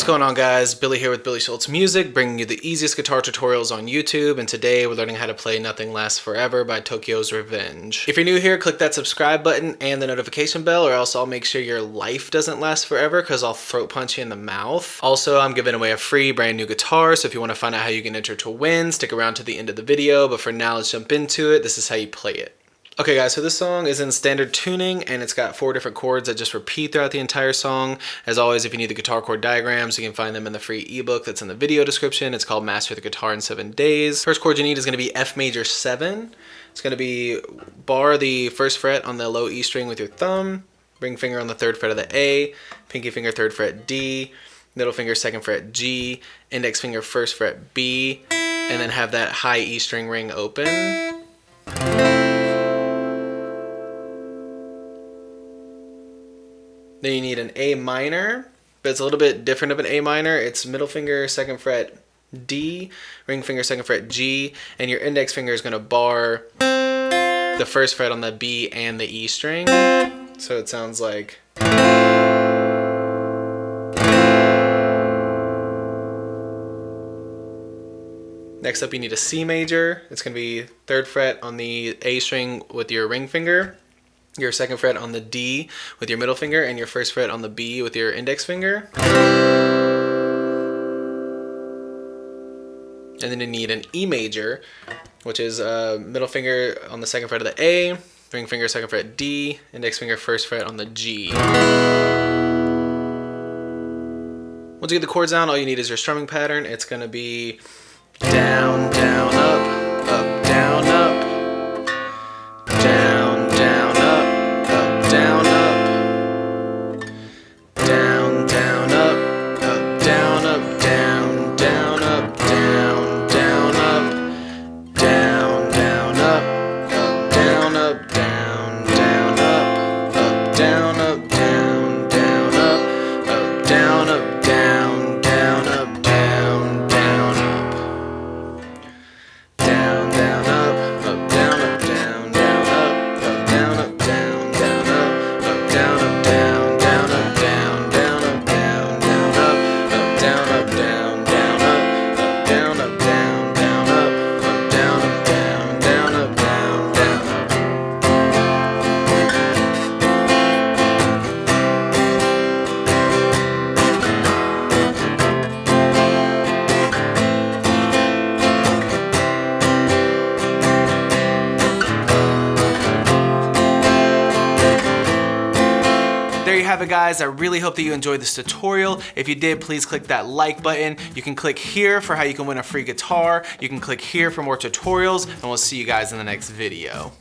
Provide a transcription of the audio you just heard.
What's going on, guys? Billy here with Billy Schultz Music, bringing you the easiest guitar tutorials on YouTube, and today we're learning how to play Nothing Lasts Forever by Tokyo's Revenge. If you're new here, click that subscribe button and the notification bell, or else I'll make sure your life doesn't last forever because I'll throat punch you in the mouth. Also, I'm giving away a free brand new guitar, so if you want to find out how you can enter to win, stick around to the end of the video, but for now, let's jump into it. This is how you play it. Okay guys, so this song is in standard tuning and it's got 4 different chords that just repeat throughout the entire song. As always, if you need the guitar chord diagrams, you can find them in the free ebook that's in the video description. It's called Master the Guitar in 7 Days. First chord you need is going to be F major 7. It's going to be bar the 1st fret on the low E string with your thumb, ring finger on the 3rd fret of the A, pinky finger 3rd fret D, middle finger 2nd fret G, index finger 1st fret B, and then have that high E string ring open. Then you need an A minor, but it's a little bit different of an A minor. It's middle finger, 2nd fret D, ring finger, 2nd fret G, and your index finger is going to bar the 1st fret on the B and the E string. So it sounds like... Next up, you need a C major. It's going to be 3rd fret on the A string with your ring finger, your 2nd fret on the D with your middle finger, and your 1st fret on the B with your index finger. And then you need an E major, which is middle finger on the 2nd fret of the A, ring finger 2nd fret D, index finger 1st fret on the G. Once you get the chords down, all you need is your strumming pattern. It's going to be down, down, up, up, down, up, down, down, up, down, up, down, down, up, down, up, down, down, up, down, down, up, down, down, up, down, up, down, down, up, down, up, down, down, up, down, up, down, down, up, down, down, up. There you have it, guys. I really hope that you enjoyed this tutorial. If you did, please click that like button. You can click here for how you can win a free guitar. You can click here for more tutorials, and we'll see you guys in the next video.